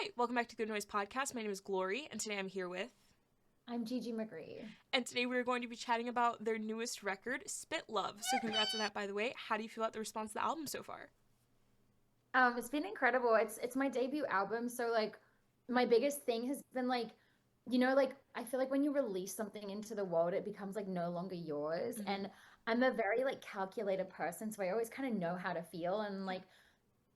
Hi, welcome back to Good Noise Podcast. My name is Glory, and today I'm here with. I'm GG Magree. And today we're going to be chatting about their newest record, Spit Love. So, congrats on that, by the way. How do you feel about the response to the album so far? It's been incredible. It's my debut album, so like my biggest thing has been like, like I feel like when you release something into the world, it becomes like no longer yours. Mm-hmm. And I'm a very like calculated person, so I always kind of know how to feel. And like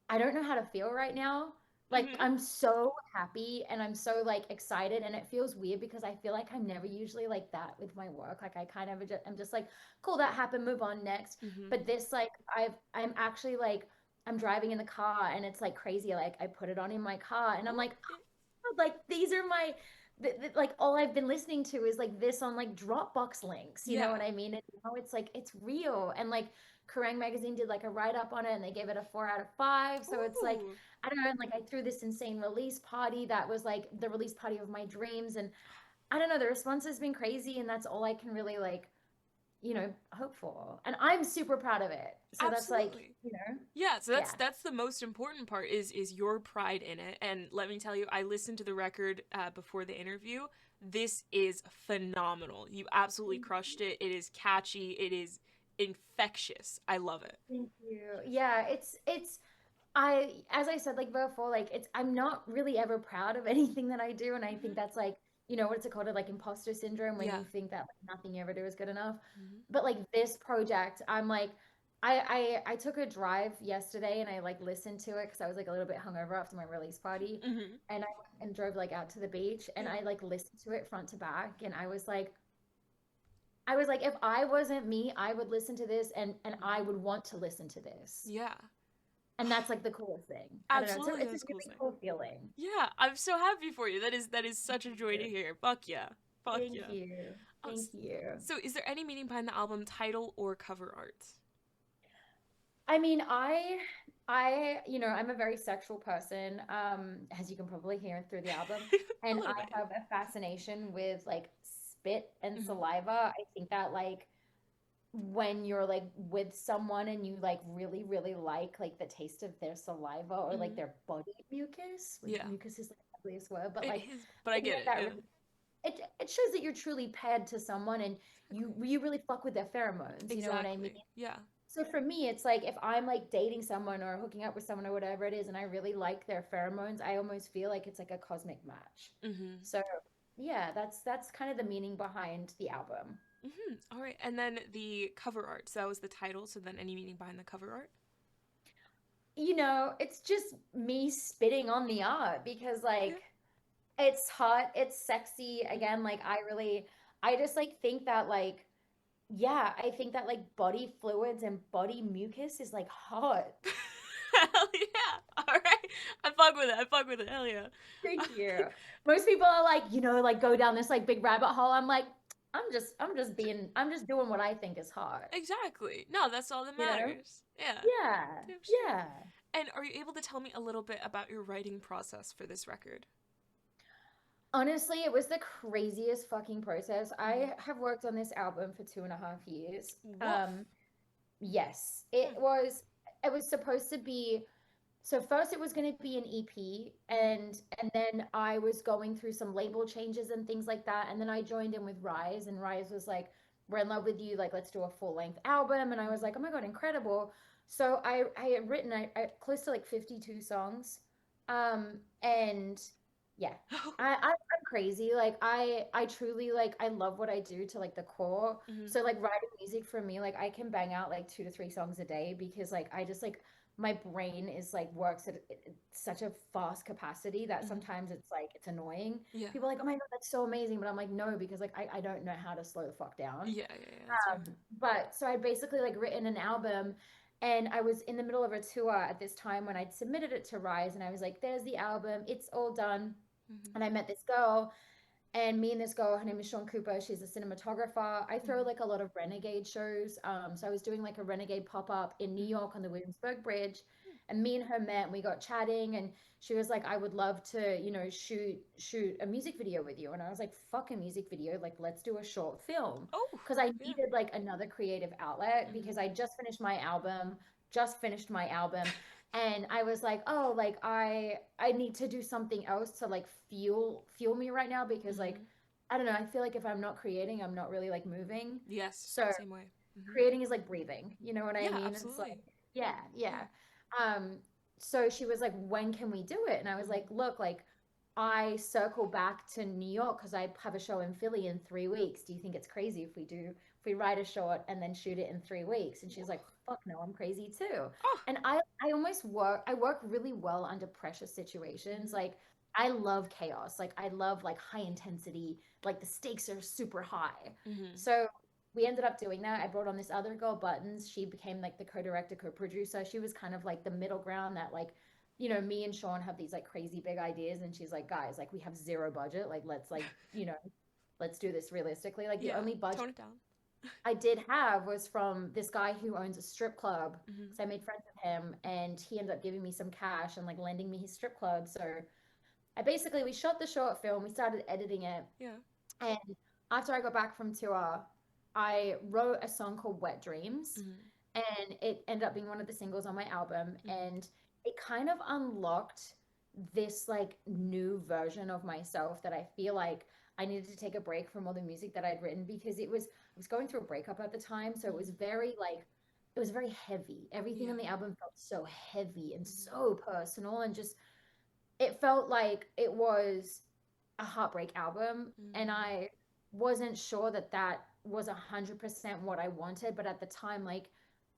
I don't know how to feel right now. Like Mm-hmm. I'm so happy and I'm so like excited, and it feels weird because I feel like I'm never usually like that with my work. Like I kind of just, I'm just like, cool, that happened, move on next. Mm-hmm. But this like I'm actually like I'm driving in the car and it's like crazy. Like I put it on in my car and I'm Oh, like, yeah. oh, like these are my like all I've been listening to is like this on like Dropbox links. You know Yeah. what I mean? And it's like it's real. And like Kerrang magazine did like a write up on it and they gave it a 4 out of 5. So it's like Ooh. I don't know, and like I threw this insane release party that was like the release party of my dreams. And I don't know, the response has been crazy, and that's all I can really like, hope for. And I'm super proud of it. So that's like, Absolutely. you know, Yeah, so that's yeah. that's the most important part is your pride in it. And let me tell you, I listened to the record before the interview. This is phenomenal. You absolutely crushed it. It is catchy. It is infectious. I love it. Thank you. Yeah, it's as I said like before, like it's I'm not really ever proud of anything that I do, and I think Hmm. that's like, what's it called? Like imposter syndrome when Yeah. you think that like nothing you ever do is good enough. Hmm. But like this project, I'm like I took a drive yesterday and I like listened to it because I was like a little bit hungover after my release party, Hmm. and I went and drove like out to the beach and Yeah. I like listened to it front to back, and I was like, if I wasn't me, I would listen to this and I Hmm. would want to listen to this. Yeah. And that's like the coolest thing. I don't know. Absolutely, It's a that's cool really thing. cool feeling. Yeah, I'm so happy for you. That is such a joy to Yeah. hear. Fuck yeah. Fuck Thank yeah. you. Thank you. So, is there any meaning behind the album title or cover art? I mean, I'm a very sexual person, as you can probably hear through the album. A And little I bit, have a fascination with like spit and yeah. Hmm. saliva. I think that like when you're like with someone and you like really, really like the taste of their saliva or like Hmm. their body mucus, which Yeah, mucus is like the ugliest word, but it like is, but I I think get that it. that Yeah. really it shows that you're truly paired to someone and Exactly. you really fuck with their pheromones, you know what I mean? Exactly. Yeah. So for me, it's like if I'm like dating someone or hooking up with someone or whatever it is, and I really like their pheromones, I almost feel like it's like a cosmic match. Hmm. So yeah, that's kind of the meaning behind the album. Hmm. All right, and then the cover art. So that was the title. So then, any meaning behind the cover art? It's just me spitting on the art because Yeah. like it's hot, it's sexy. Hmm. Again, like I just like think that like yeah, I think that like body fluids and body mucus is like hot. Hell yeah! All right, I fuck with it. I fuck with it. Hell yeah. Thank you. Most people are like, like go down this like big rabbit hole. I'm like, I'm just doing what I think is hot, Exactly. No, that's all that you know? matters. Yeah. Yeah. Damn straight. Yeah. And are you able to tell me a little bit about your writing process for this record? Honestly, it was the craziest fucking process. Hmm. I have worked on this album for 2.5 years. Woof. Yes, Hmm. it was supposed to be. So first it was going to be an EP, Hmm. and then I was going through some label changes and things like that, and then I joined in with Rise, and Rise was like, we're in love with you, like let's do a full-length album. And I was Hmm. like, oh my God, incredible. So I had written close to like 52 songs. And yeah, I'm crazy. Like I truly like I love what I do to like the core. Hmm. So like writing music for me, like I can bang out like 2 to 3 songs a day because like I just like my brain is like works at such a fast capacity that Hmm. sometimes it's like it's annoying. Yeah. People are like, oh my God, that's so amazing. But I'm like, no, because like I don't know how to slow the fuck down. Yeah. Yeah. Yeah. That's fair. But so I basically like written an album, and I was in the middle of a tour at this time when I'd submitted it to Rise, and I was like, there's the album, it's all done. Hmm. And I met this girl, and me and this girl, her name is Sean Cooper. She's a cinematographer. I throw Hmm. like a lot of Renegade shows. So I was doing like a Renegade pop up in New Hmm. York on the Williamsburg Bridge, and me and her met. And we got chatting, and she was like, "I would love to, shoot a music video with you." And I was like, "Fuck a music video! Like, let's do a short film." Oh. Because I Yeah. needed like another creative outlet Hmm. because I just finished my album, just finished my album. And I was like, oh, like I need to do something else to like fuel me right now because like Mm-hmm. I don't know, I feel like if I'm not creating, I'm not really like moving. Yes, So same way. Mm-hmm. creating is like breathing, you know what I Yeah, mean? It's like, absolutely. yeah, Yeah. yeah. Um, so she was like, when can we do it? And I was like, Mm-hmm. look, like I circle back to New York because I have a show in Philly in 3 weeks. Do you think it's crazy if we write a short and then shoot it in 3 weeks? And she's like, fuck no, I'm crazy too. Oh. And I work really well under pressure situations. Mm-hmm. Like I love chaos. Like I love like high intensity, like the stakes are super high. Mm-hmm. So we ended up doing that. I brought on this other girl, Buttons. She became like the co-director, co-producer. She was kind of like the middle ground that like, me and Sean have these like crazy big ideas, and she's like, guys, like we have zero budget. Like let's like, let's do this realistically. Like the Yeah. only budget Tone it down. I did have was from this guy who owns a strip club. Mm-hmm. So I made friends with him and he ended up giving me some cash and like lending me his strip club. So we shot the short film, we started editing it, Yeah. and after I got back from tour, I wrote a song called Wet Dreams, Mm-hmm. and it ended up being one of the singles on my album. Mm-hmm. And it kind of unlocked this like new version of myself that I feel like I needed to take a break from all the music that I'd written because I was going through a breakup at the time. So Mm-hmm. it was very heavy. Everything on Yeah. the album felt so heavy and Mm-hmm. so personal and just it felt like it was a heartbreak album, and Mm-hmm. I wasn't sure that that was 100% what I wanted, but at the time like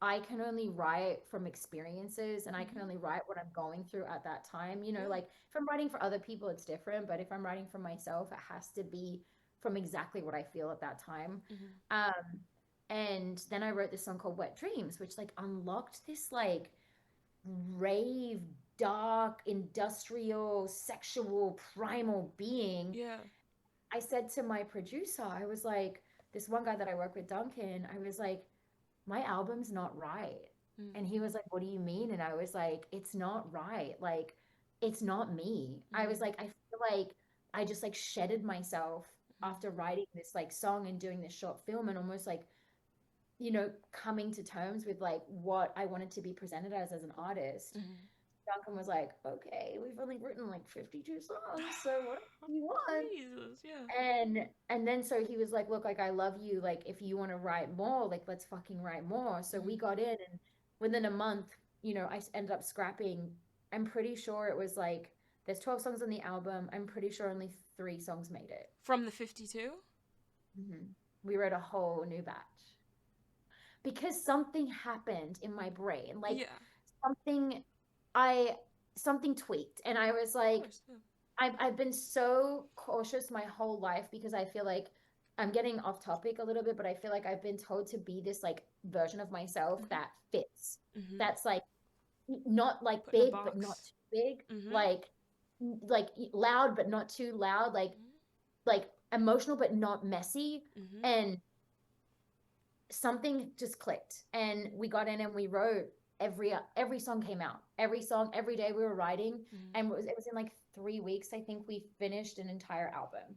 I can only write from experiences and I can Mm-hmm. only write what I'm going through at that time. Yeah. Like if I'm writing for other people it's different, but if I'm writing for myself it has to be from exactly what I feel at that time. Mm-hmm. um and then I wrote this song called Wet Dreams, which like unlocked this like rave, dark, industrial, sexual, primal being. Yeah. I said to my producer, I was like, this one guy that I work with, Duncan, I was like, my album's not right. And Mm-hmm. he was like, what do you mean? And I was like, it's not right. Like, it's not me. I was Mm-hmm. like, I feel like I just like shedded myself Mm-hmm. after writing this like song and doing this short film and almost like coming to terms with like what I wanted to be presented as an artist. Mm-hmm. Duncan was like, okay, we've only written like 52 songs, so what do you want? Jesus. Yeah. And then so he was like, look, like I love you. Like if you want to write more, like let's fucking write more. So we Mm-hmm. got in and within a month, I ended up scrapping. I'm pretty sure it was like there's 12 songs on the album. I'm pretty sure only 3 songs made it. From the 52? We wrote a whole new batch because something happened in my brain. Like Yeah. something I something tweaked and I was Of like course. Yeah. I've been so cautious my whole life because I feel like I'm getting off topic a little bit, but I feel like I've been told to be this like version of myself Mm-hmm. that fits. Mm-hmm. That's like not like Put in a big but not box. too big, Mm-hmm. like loud but not too loud, like emotional but not messy. Mm-hmm. And something just clicked and we got in and we wrote every song came out. Every song, every day we were writing, Mm-hmm. and it was in like 3 weeks. I think we finished an entire album.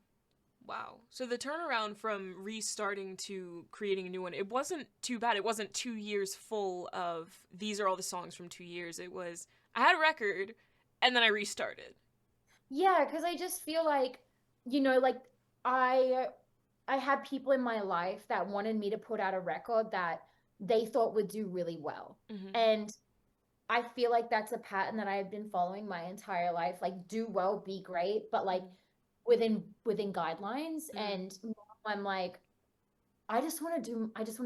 Wow. So the turnaround from restarting to creating a new one, it wasn't too bad. It wasn't 2 years full of these are all the songs from 2 years. It was I had a record and then I restarted. Yeah, because I just feel like, like I I had people in my life that wanted me to put out a record that they thought would do really well. Mm-hmm. And I feel like that's a pattern that I've been following my entire life. Like do well, be great, but like within guidelines. Mm-hmm. And now I'm like, I just want to do me. I just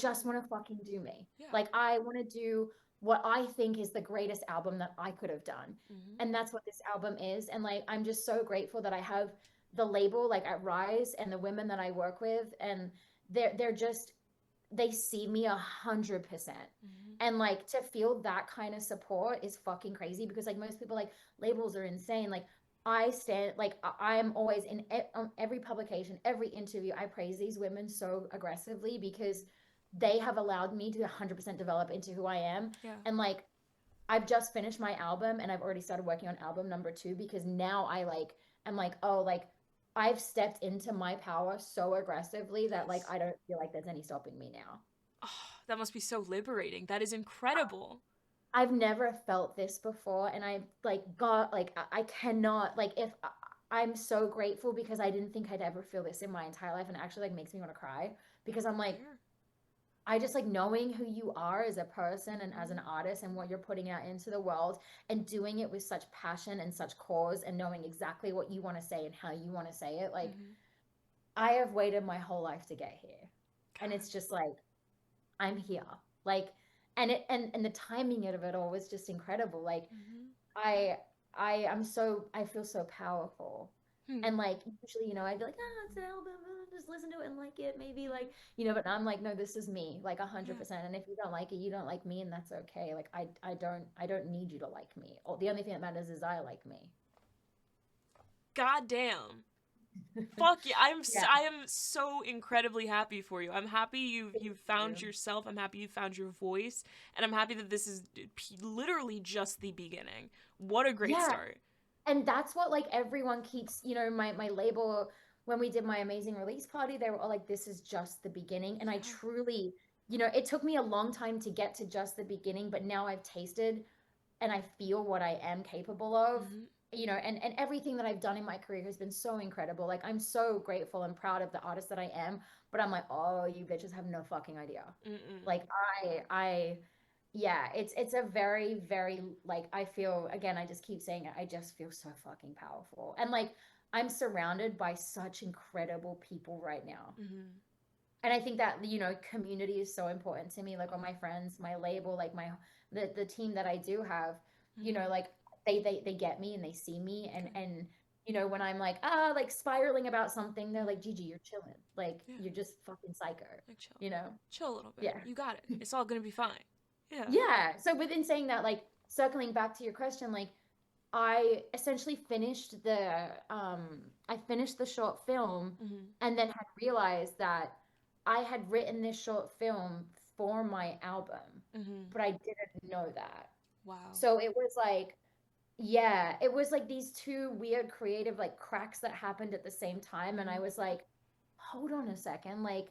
Absolutely. want to fucking do me. Yeah. Like I want to do what I think is the greatest album that I could have done. Mm-hmm. And that's what this album is. And like I'm just so grateful that I have the label like at Rise and the women that I work with, and they're just they see me 100%. Mm-hmm. And like to feel that kind of support is fucking crazy because like most people like labels are insane. Like I stand like I'm always in on every publication, every interview. I praise these women so aggressively because they have allowed me to 100% develop into who I am. Yeah. And like I've just finished my album and I've already started working on album number 2 because now I like am like, oh, like I've stepped into my power so aggressively that like Yes. I don't feel like there's any stopping me now. Oh, that must be so liberating. That is incredible. I've never felt this before, and I like got like I cannot like if I'm so grateful because I didn't think I'd ever feel this in my entire life, and it actually like makes me want to cry because I'm like Fair. I just like knowing who you are as a person and as an Mm-hmm. artist and what you're putting out into the world and doing it with such passion and such cause and knowing exactly what you want to say and how you want to say it. Like Mm-hmm. I have waited my whole life to get here. And God. it's just like I'm here. Like and the timing of it all was just incredible. Like Mm-hmm. I I'm so I feel so powerful. Hmm. And like usually, I'd be like, it's an album, just listen to it and like it, maybe Mm-hmm. like, but I'm like, no, this is me, like Yeah. 100%. And if you don't like it, you don't like me, and that's okay. Like I don't need you to like me. Oh, the only thing that matters is I like me. God damn. Fuck yeah. Yeah, I am so incredibly happy for you. I'm happy you've thank found you. yourself. I'm happy you found your voice, and I'm happy that this is literally just the beginning. What a great Yeah, start. and that's what like everyone keeps, my label when we did my amazing release party, they were all like, this is just the beginning. And I Yeah. truly, it took me a long time to get to just the beginning, but now I've tasted and I feel what I am capable of. Mm-hmm. And everything that I've done in my career has been so incredible. Like I'm so grateful and proud of the artist that I am, but I'm like, oh, you bitches have no fucking idea. Mm-mm. Like I yeah, it's a very, very like I feel again, I just keep saying it, I just feel so fucking powerful. And like I'm surrounded by such incredible people right now. Mm-hmm. And I think that, community is so important to me. Like all Oh. my friends, my label, like the team that I do have, Mm-hmm. like they get me and they see me and Good. when I'm like like spiraling about something, they're like, Mm-hmm. Gigi, you're chilling. Like Yeah. you're just fucking psycho, Like chill. you know? Chill a little bit. Yeah. You got it. It's all gonna be fine. Yeah. Yeah. So within saying that, like circling back to your question, like I essentially finished I finished the short film Mm-hmm. and then had realized that I had written this short film for my album, Mm-hmm. but I didn't know that. Wow. So it was like, yeah, it was like these two weird creative like cracks that happened at the same time. And I Mm-hmm. was like, hold on a second. Like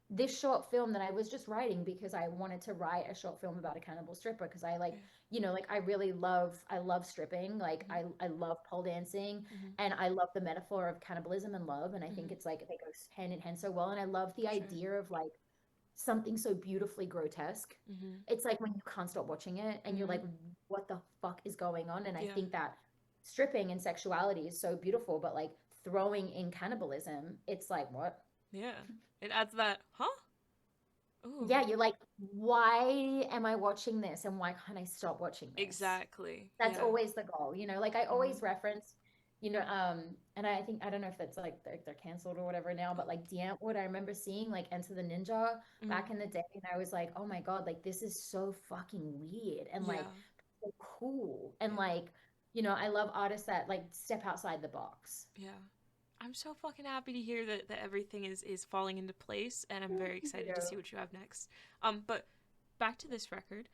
this short film that I was just writing because I wanted to write a short film about a cannibal stripper because I like, Yeah. like I love stripping. Like Mm-hmm. I love pole dancing Mm-hmm. and I love the metaphor of cannibalism and love. And I think Mm-hmm. it's like they go hand in hand so well. And I love the For sure. idea of like something so beautifully grotesque. Mm-hmm. It's like when you can't stop watching it and you're Mm-hmm. like, what the fuck is going on? And I Yeah. think that stripping and sexuality is so beautiful, but like throwing in cannibalism, it's like, what? Yeah. It adds that, huh? Ooh. Yeah, you're like, why am I watching this and why can't I stop watching this? Exactly. That's Yeah. always the goal, like I Mm-hmm. always reference, and I think I don't know if that's like they're canceled or whatever now, Oh. but like Diantwood, I remember seeing like Enter the Ninja Mm-hmm. back in the day, and I was like, oh my God, like this is so fucking weird and like Yeah. so cool. And Yeah. like, I love artists that like step outside the box. Yeah. I'm so fucking happy to hear that everything is falling into place, and I'm Thank very excited to you. see what you have next. But back to this record.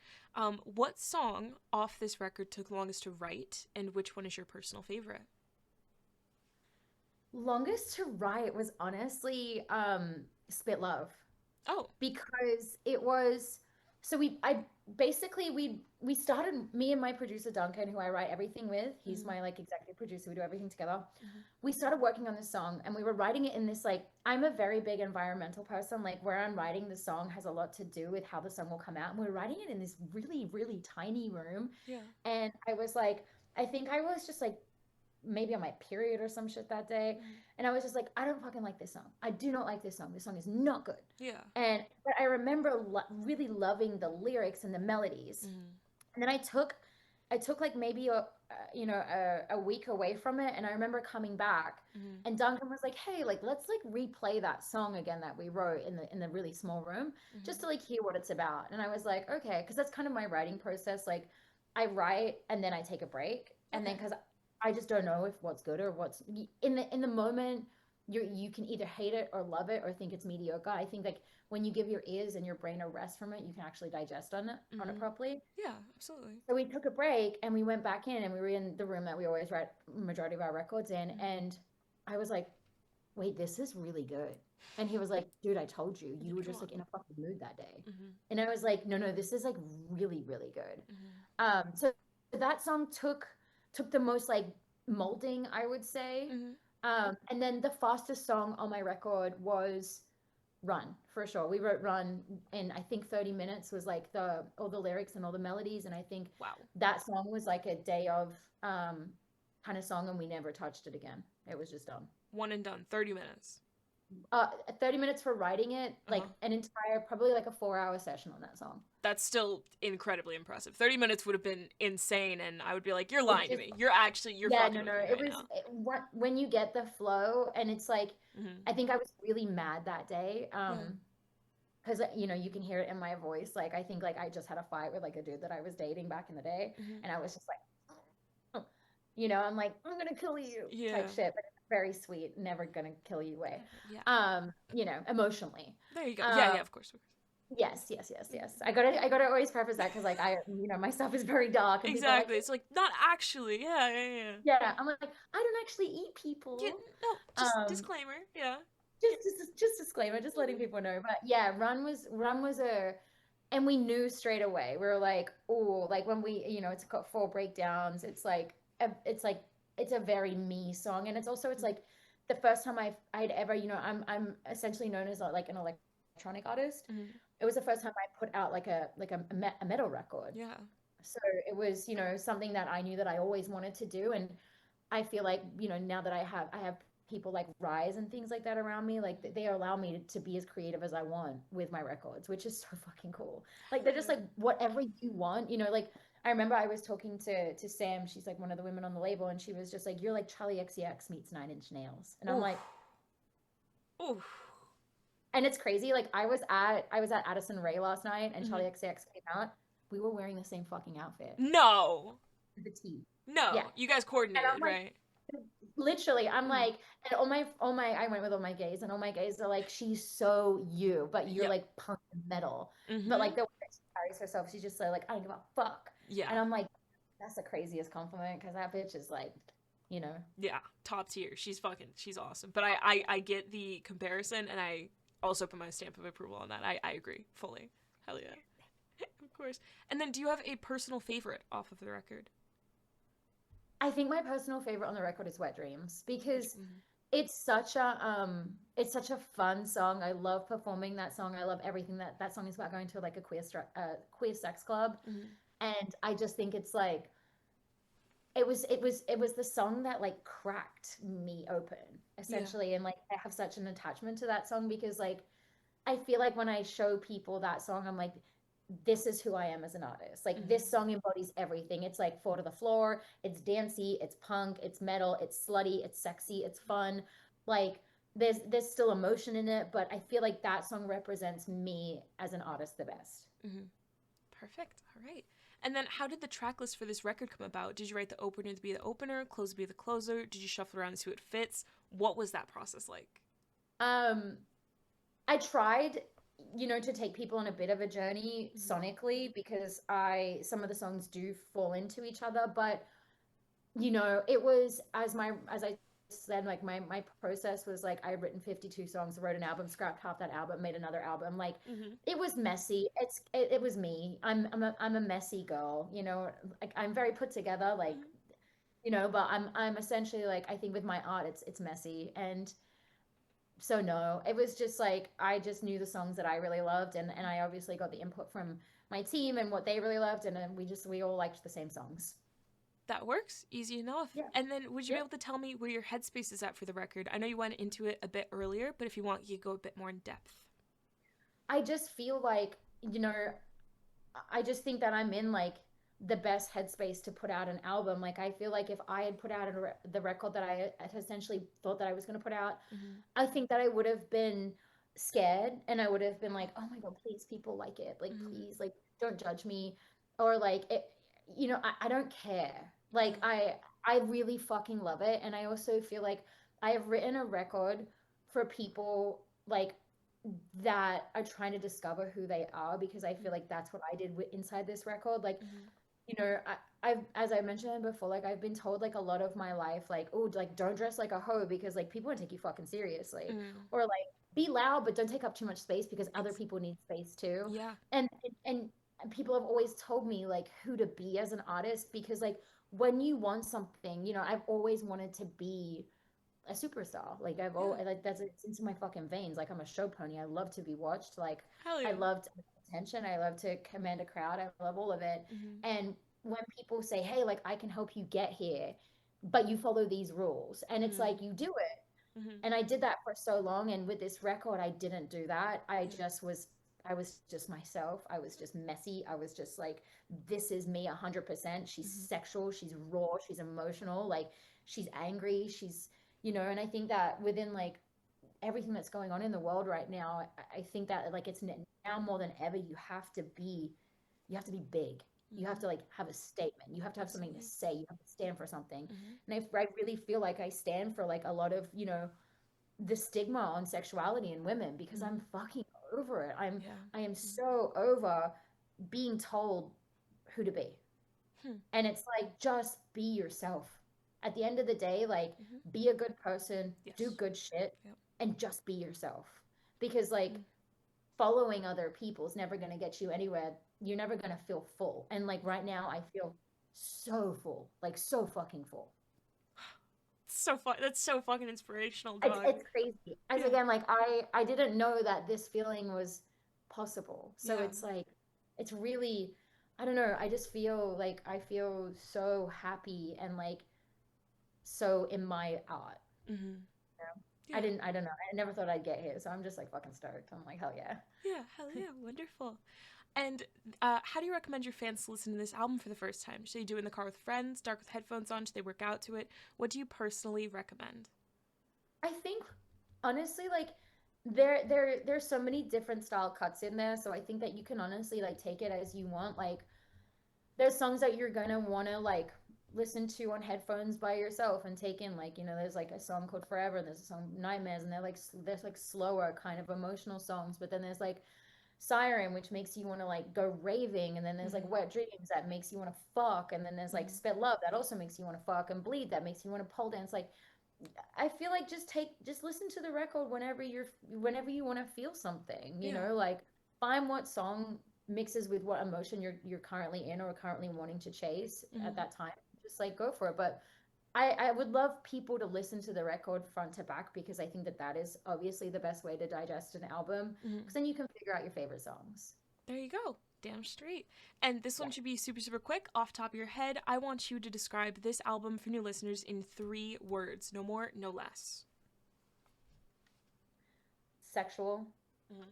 What song off this record took longest to write, and which one is your personal favorite? Longest to write was honestly Spit Love. Oh. Because it was so I basically we started, me and my producer Duncan, who I write everything with, he's Mm-hmm. my like executive producer, we do everything together. Mm-hmm. We started working on this song and we were writing it in this like, I'm a very big environmental person, like where I'm writing the song has a lot to do with how the song will come out, and we're writing it in this really really tiny room. Yeah. And I was like, I think I was just like maybe on my period or some shit that day. Mm-hmm. And I was just like, I don't fucking like this song. I do not like this song. This song is not good. Yeah. But I remember really loving the lyrics and the melodies. Mm-hmm. And then I took like maybe a week away from it, and I remember coming back Mm-hmm. and Duncan was like, "Hey, like let's like replay that song again that we wrote in the really small room Mm-hmm. just to like hear what it's about." And I was like, "Okay," because that's kind of my writing process. Like I write and then I take a break, and then Okay. because I just don't know if what's good or what's in the moment. You can either hate it or love it or think it's mediocre. I think like when you give your ears and your brain a rest from it, you can actually digest on it Mm-hmm. properly. Yeah. Absolutely. So we took a break and we went back in and we were in the room that we always write majority of our records in. Mm-hmm. And I was like, wait, this is really good. And he was like, dude, I told you, you You were come just on. like in a fucking mood that day. Mhm. And I was like, no, no, this is like really, really good. Mhm. So that song took the most like molding, I would say. Mhm. And then the fastest song on my record was Run, for sure. We wrote Run in I think 30 minutes was like the all the lyrics and all the melodies. And I think Wow. that song was like a day of kind of song and we never touched it again. It was just done. One and done. 30 minutes. Uh 30 minutes for writing it, Uh huh. like an entire probably like a 4 hour session on that song. That's still incredibly impressive. 30 minutes would have been insane, and I would be like, you're It lying to just me. You're Yeah, fucking no, no. with me It right was now. when you get the flow, and it's like Mhm. I think I was really mad that day. Yeah. Because you can hear it in my voice. Like I think like I just had a fight with like a dude that I was dating back in the day, Mhm. and I was just like, I'm like, I'm gonna kill you Yeah. type shit, but it's very sweet, never gonna kill you way. Yeah. Emotionally. There you go. Yeah, Um, yeah, of course. Of course. yes, yes, yes, yes. I gotta always preface that because like my stuff is very dark, and people are like, Exactly. It's like, not actually. Yeah, yeah, yeah. yeah. I'm like, I don't actually eat Yeah, people. no, just Um, disclaimer. Yeah. just disclaimer, just letting people know. But yeah, Run was and we knew straight away. We were like, oh, like when it's got four breakdowns. It's a very me song, and it's like the first time I'd ever, I'm essentially known as like an electronic artist. Mhm. It was the first time I put out a metal record. Yeah. So it was, something that I knew that I always wanted to do, and I feel like, now that I have people like Rise and things like that around me, like they allow me to be as creative as I want with my records, which is so fucking cool. Like Hell they're just yeah. like whatever you want, like I remember I was talking to Sam, she's like one of the women on the label, and she was just like, you're like Charlie XCX meets Nine Inch Nails. And I'm Oof. like, Oof. and it's crazy. Like I was at Addison Ray last night and Mhm. Charlie XCX came out. We were wearing the same fucking outfit. No. The T. Yeah. No. You guys And I'm coordinated, like, right? literally, I'm Mhm. like, and I went with all my gays, and all my gays are like, she's so you, but you're Yep. like punk and metal. But like Mhm. the way that she carries herself, she's just like, I don't give a fuck. Yeah. And I'm like, that's the craziest compliment because that bitch is like, you know, Yeah. Top tier. She's awesome. But I get the comparison, and I also put my stamp of approval on that. I agree fully. Hell yeah. Of course. And then, do you have a personal favorite off of the record? I think my personal favorite on the record is Wet Dreams because Mhm. it's such a fun song. I love performing that song. I love everything that song is about, going to like a queer sex club. Mhm. And I just think it's like it was the song that like cracked me open Yeah. essentially, and like I have such an attachment to that song because like I feel like when I show people that song, I'm like, this is who I am as an artist. Like Mhm. this song embodies everything. It's like four to the floor, it's dancey, it's punk, it's metal, it's slutty, it's sexy, it's fun. Like there's still emotion in it, but I feel like that song represents me as an artist the best. Mhm. Perfect. All right. And then, how did the track list for this record come about? Did you write the opener to be the opener, closer to be the closer? Did you shuffle around and see what fits? What was that process like? Um, I tried, to take people on a bit of a journey Mhm. sonically because I some of the songs do fall into each other, but it was as I said, like my process was like I had written 52 songs, wrote an album, scrapped half that album, made another album. Like Mhm. it was messy. It was me. I'm a messy girl, like I'm very put together, like, Mhm. but I'm essentially like I think with my art it's messy. And so no, it was just like I just knew the songs that I really loved, and I obviously got the input from my team and what they really loved, and then we all liked the same songs. That works. Easy enough. Yeah. And then, would you be Yep. able to tell me where your headspace is at for the record? I know you went into it a bit earlier, but if you want, you go a bit more in depth. I just feel like, I just think that I'm in like the best headspace to put out an album. Like I feel like if I had put out the record that I had essentially thought that I was going to put out, Mm-hmm. I think that I would have been scared, and I would have been like, oh my God, please, people like it. Like, Mm-hmm. please, like, don't judge me. Or like it, I don't care. Like Yeah. I really fucking love it. And I also feel like I have written a record for people like that are trying to discover who they are, because I feel like that's what I did inside this record. Like, Mm-hmm. you know, as I mentioned before, like I've been told like a lot of my life, like, oh, like don't dress like a hoe because like people won't take you fucking seriously, Mm. or like be loud but don't take up too much space because other Ex- people need space too. yeah. And and people have always told me like who to be as an artist because like when you want something, I've always wanted to be a superstar. Like I've Yeah. always like that's it's into my fucking veins. Like I'm a show pony. I love to be watched. Like Hell I yeah. love attention. I love to command a crowd. I love all of it. Mm-hmm. And when people say, "Hey, like I can help you get here," but you follow these rules, and it's Mm. like you do it. Mm-hmm. And I did that for so long. And with this record, I didn't do that. Yeah. I was just myself. I was just messy. I was just like, this is me 100%. She's Mm-hmm. sexual, she's raw, she's emotional, like she's angry, and I think that within like everything that's going on in the world right now, I think that like it's now more than ever, you have to be big. You Mm-hmm. have to like have a statement. You have to have something to Absolutely. say. You have to stand for something. Mm-hmm. And I really feel like I stand for like a lot of, the stigma on sexuality in women because Mm-hmm. I'm fucking over it. Yeah. I am Mm-hmm. so over being told who to be. Hmm. And it's like just be yourself. At the end of the day, like Mm-hmm. be a good person, do Yes. good shit, Yep. and just be yourself. Because like Mm. following other people is never going to get you anywhere. You're never going to feel full. And like right now I feel so full, like so fucking full. So fun. That's so fucking inspirational, It's dog. it's crazy. As Yeah. again, like I didn't know that this feeling was possible. So Yeah. it's like it's really, I don't know, I just feel like I feel so happy and like so in my art. Mm-hmm. You know? Yeah. I don't know. I never thought I'd get here, so I'm just like fucking stoked. I'm like, hell yeah. Yeah. Hell yeah. Wonderful. And how do you recommend your fans to listen to this album for the first time? Should they do it in the car with friends, dark with headphones on? Should they work out to it? What do you personally recommend? I think honestly, like there's so many different style cuts in there, so I think that you can honestly like take it as you want. Like there's songs that you're gonna wanna like listen to on headphones by yourself and take in, like, there's like a song called Forever and there's a song Nightmares, and there's like slower kind of emotional songs, but then there's like Siren, which makes you want to like go raving, and then there's like Mm-hmm. Wet Dreams that makes you want to fuck, and then there's like Mm-hmm. Spit Love that also makes you want to fuck, and Bleed that makes you want to pole dance. Like I feel like just listen to the record whenever you want to feel something, Yeah. like find what song mixes with what emotion you're currently in or currently wanting to chase at Mm-hmm. that time. Just like go for it. But I would love people to listen to the record front to back because I think that that is obviously the best way to digest an album Mm-hmm. because then you can figure out your favorite songs. There you go. Damn straight. And this Yeah. one should be super, super quick. Off top of your head, I want you to describe this album for new listeners in 3 words. No more, no less. Sexual, Mm-hmm.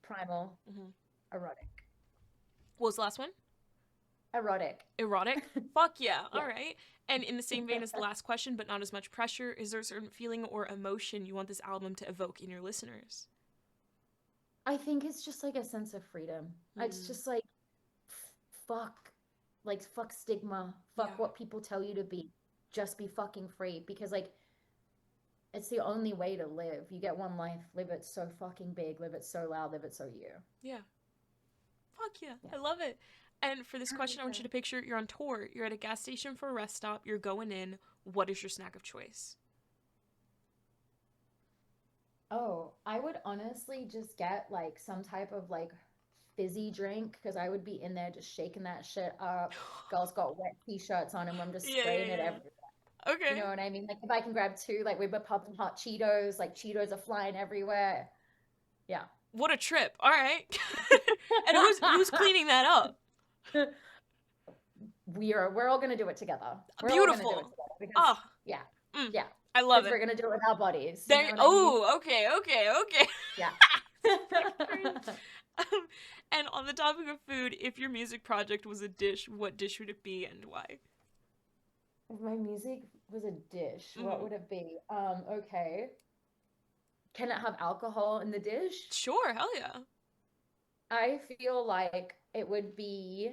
primal, Mm-hmm. erotic. What was the last one? Erotic. Erotic? Fuck yeah. Yeah. All right. And in the same vein as the last question, but not as much pressure, is there a certain feeling or emotion you want this album to evoke in your listeners? I think it's just like a sense of freedom. It's Mm, just like fuck, like fuck stigma, yeah. fuck what people tell you to be. Just be fucking free because like it's the only way to live. You get one life, live it so fucking big, live it so loud, live it so you. Yeah. Fuck yeah. Yeah. I love it. And for this question, I want Okay. you to picture you're on tour, you're at a gas station for a rest stop, you're going in. What is your snack of choice? Oh, I would honestly just get like some type of like fizzy drink because I would be in there just shaking that shit up. Girls got wet t-shirts on and I'm just Yeah, yeah, spraying it everywhere. yeah. You Okay. know what I mean? Like if I can grab two, like we were popping hot Cheetos, like Cheetos are flying everywhere. Yeah. What a trip. All right. And who's cleaning that up? We're all gonna do it together. We're all gonna do it Beautiful. together because Oh, yeah, mm, yeah, I love because it. we're gonna do it with our bodies. You There. know what I mean? Oh, okay, okay, okay. Yeah. Um, and on the topic of food, if your music project was a dish, what dish would it be and why? If my music was a dish, what Mm, would it be? Okay. Can it have alcohol in the dish? sure, hell yeah. I feel like it would be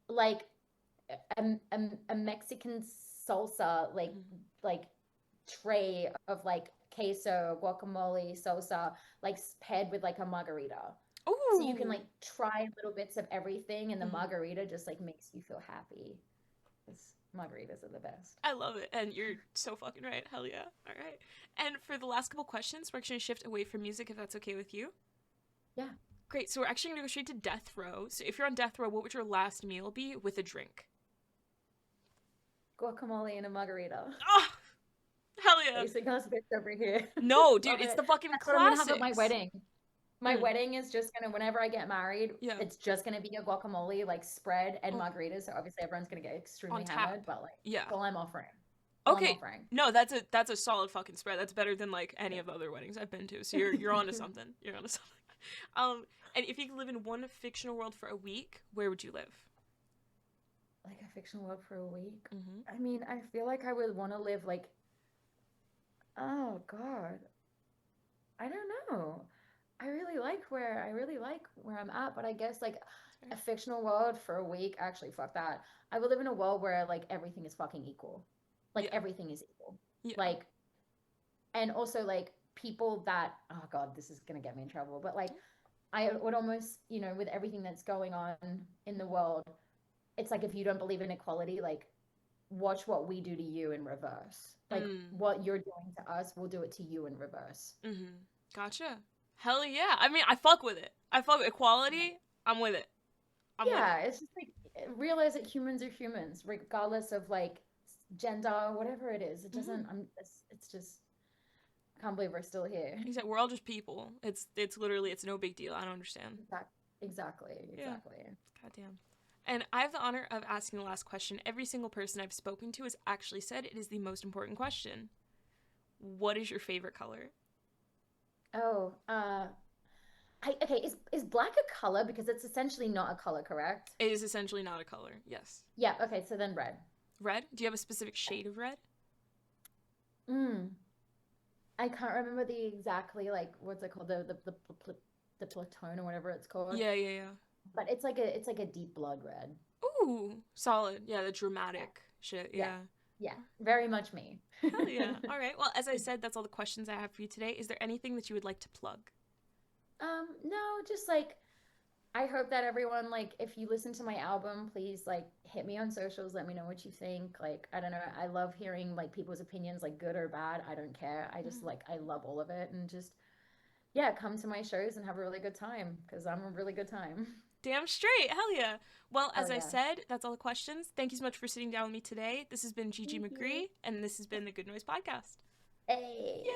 like a Mexican salsa, Mm. like tray of like queso, guacamole, salsa, like paired with like a margarita. So you can Ooh, like try little bits of everything, and the mhm. margarita just like makes you feel happy. Because margaritas are the best. I love it, and you're so fucking right. Hell yeah. All right. And for the last couple questions, we're actually gonna shift away from music if that's okay with you. Yeah. Great. So we're actually gonna go straight to death row. So if you're on death row, what would your last meal be with a drink? Guacamole and a margarita. Oh, hell yeah. Basic ass bitch over here. No, dude, Love it's it. the fucking That's what I'm gonna have at my classics. wedding. My Mm, wedding is just gonna, whenever I get married, yeah. it's just gonna be a guacamole like spread and Oh, margaritas. So obviously everyone's gonna get on extremely hammered, tap. but like Yeah. that's all I'm offering. All I'm Okay. offering. No, that's a solid fucking spread. That's better than like any of the other weddings I've been to. So you're onto something. You're onto something. Um, and if you could live in one fictional world for a week, where would you live? Like a fictional world for a week. Mm-hmm. I mean, I feel like I would want to live like, oh God, I don't know. I really like where I'm at, but I guess like a fictional world for a week, actually, fuck that. I would live in a world where like everything is fucking equal. Like Yeah. everything is equal. Yeah. Like, and also like people that, oh God, this is gonna get me in trouble, but like I would almost, with everything that's going on in the world, it's like if you don't believe in equality, like watch what we do to you in reverse. Like Mm. what you're doing to us, we'll do it to you in reverse. Mm-hmm. Gotcha. Hell yeah. I mean, I fuck with it. I fuck with equality. I'm with it. I'm with Yeah, it. it's just like realize that humans are humans, regardless of like gender, whatever it is. It Mm-hmm. doesn't. It's just. I can't believe we're still here. Exactly. We're all just people. It's literally it's no big deal. I don't understand. Exactly. Yeah. Exactly. Goddamn. And I have the honor of asking the last question. Every single person I've spoken to has actually said it is the most important question. What is your favorite color? Oh, okay. Is black a color? Because it's essentially not a color, correct? It is essentially not a color. Yes. Yeah. Okay. So then red. Red? Do you have a specific shade of red? Mm. I can't remember the exactly like what's it called, the Platone or whatever it's called. Yeah, yeah, yeah. But it's like a deep blood red. Ooh, solid. Yeah, the Yeah. dramatic shit. Yeah. Yeah. Yeah. Very much me. Hell yeah. All right. Well, as I said, that's all the questions I have for you today. Is there anything that you would like to plug? No, just like I hope that everyone, like, if you listen to my album, please like hit me on socials, let me know what you think. Like, I don't know, I love hearing like people's opinions, like good or bad. I don't care. I just like I love all of it, and just yeah, come to my shows and have a really good time because I'm a really good time. Damn straight. Hell yeah. Well, as Hell I yeah. said, that's all the questions. Thank you so much for sitting down with me today. This has been GG Thank you. Magree, and this has been the Good Noise Podcast. Hey. Yay.